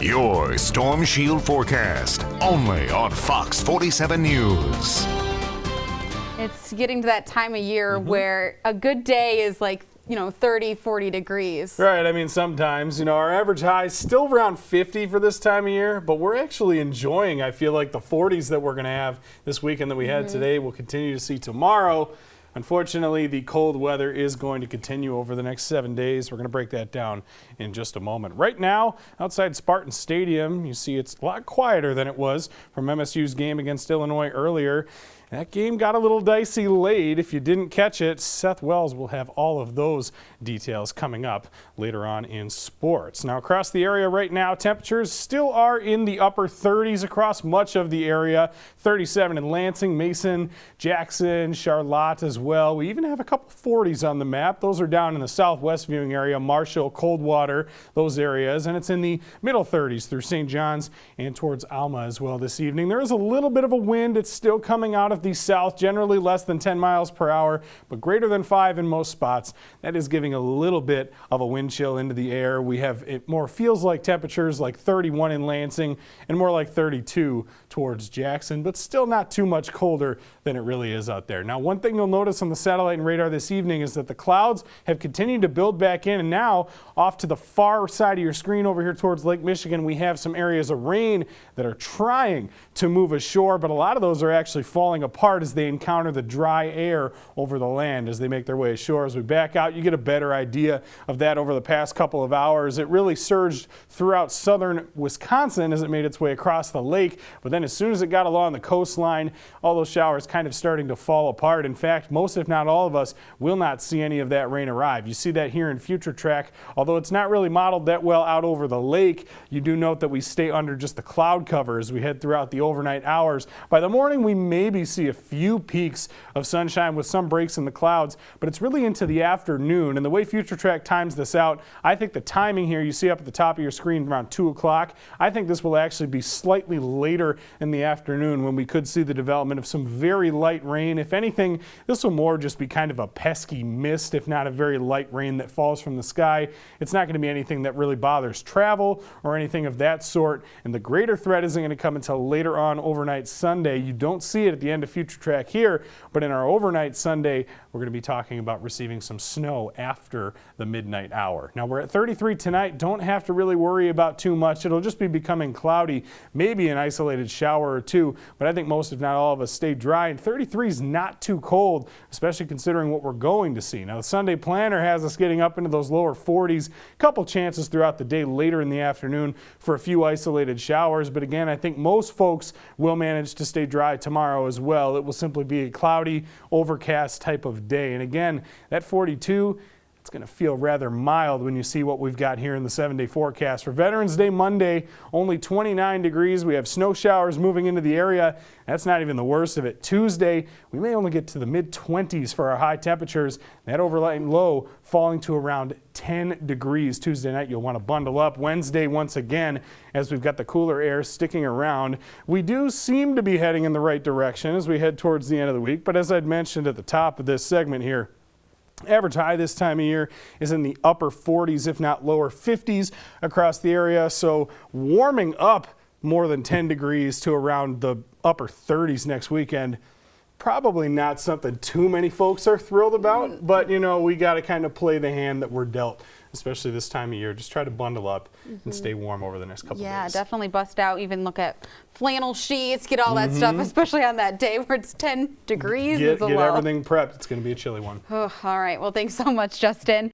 Your Storm Shield forecast, only on Fox 47 News. It's getting to that time of year where a good day is like, 30, 40 degrees. Right. I mean, sometimes, our average high is still around 50 for this time of year, but we're actually enjoying, I feel like, the 40s that we're going to have this weekend that we had today. We'll continue to see tomorrow. Unfortunately, the cold weather is going to continue over the next 7 days. We're going to break that down in just a moment. Right now, outside Spartan Stadium, you see it's a lot quieter than it was from MSU's game against Illinois earlier. That game got a little dicey late. If you didn't catch it, Seth Wells will have all of those details coming up later on in sports. Now, across the area right now, temperatures still are in the upper 30s across much of the area. 37 in Lansing, Mason, Jackson, Charlotte as well. We even have a couple 40s on the map. Those are down in the southwest viewing area, Marshall, Coldwater, those areas. And it's in the middle 30s through St. John's and towards Alma as well this evening. There is a little bit of a wind. It's still coming out of the south, generally less than 10 miles per hour, but greater than 5 in most spots. That is giving a little bit of a wind chill into the air. We have it more feels like temperatures like 31 in Lansing and more like 32 towards Jackson, but still not too much colder than it really is out there. Now, one thing you'll notice on the satellite and radar this evening is that the clouds have continued to build back in, and now off to the far side of your screen over here towards Lake Michigan, we have some areas of rain that are trying to move ashore, but a lot of those are actually falling apart as they encounter the dry air over the land as they make their way ashore. As we back out, you get a better idea of that over the past couple of hours. It really surged throughout southern Wisconsin as it made its way across the lake, but then as soon as it got along the coastline, all those showers kind of starting to fall apart. In fact, most if not all of us will not see any of that rain arrive. You see that here in Future Track. Although it's not really modeled that well out over the lake, you do note that we stay under just the cloud cover as we head throughout the overnight hours. By the morning, we maybe see a few peaks of sunshine with some breaks in the clouds, but it's really into the afternoon. And the way Future Track times this out, I think the timing here you see up at the top of your screen around 2 o'clock, I think this will actually be slightly later in the afternoon when we could see the development of some very light rain. If anything, this will more just be kind of a pesky mist, if not a very light rain that falls from the sky. It's not going to be anything that really bothers travel or anything of that sort. And the greater threat isn't going to come until later on overnight Sunday. You don't see it at the end of Future Track here, but in our overnight Sunday, we're going to be talking about receiving some snow after the midnight hour. Now, we're at 33 tonight. Don't have to really worry about too much. It'll just be becoming cloudy, maybe an isolated shower or two, but I think most, if not all of us, stay dry. And 33 is not too cold, especially considering what we're going to see. Now, the Sunday planner has us getting up into those lower 40s, a couple chances throughout the day later in the afternoon for a few isolated showers. But again, I think most folks will manage to stay dry tomorrow as well. It will simply be a cloudy, overcast type of day. And again, that 42, it's going to feel rather mild when you see what we've got here in the 7-day forecast. For Veterans Day Monday, only 29 degrees. We have snow showers moving into the area. That's not even the worst of it. Tuesday, we may only get to the mid-20s for our high temperatures. That overnight low falling to around 10 degrees. Tuesday night, you'll want to bundle up. Wednesday, once again, as we've got the cooler air sticking around, we do seem to be heading in the right direction as we head towards the end of the week. But as I'd mentioned at the top of this segment here, average high this time of year is in the upper 40s, if not lower 50s across the area. So warming up more than 10 degrees to around the upper 30s next weekend. Probably not something too many folks are thrilled about, but we got to kind of play the hand that we're dealt, especially this time of year. Just try to bundle up and stay warm over the next couple of days. Yeah, definitely bust out, even look at flannel sheets, get all that stuff, especially on that day where it's 10 degrees. Get everything prepped. It's going to be a chilly one. Oh, all right. Well, thanks so much, Justin.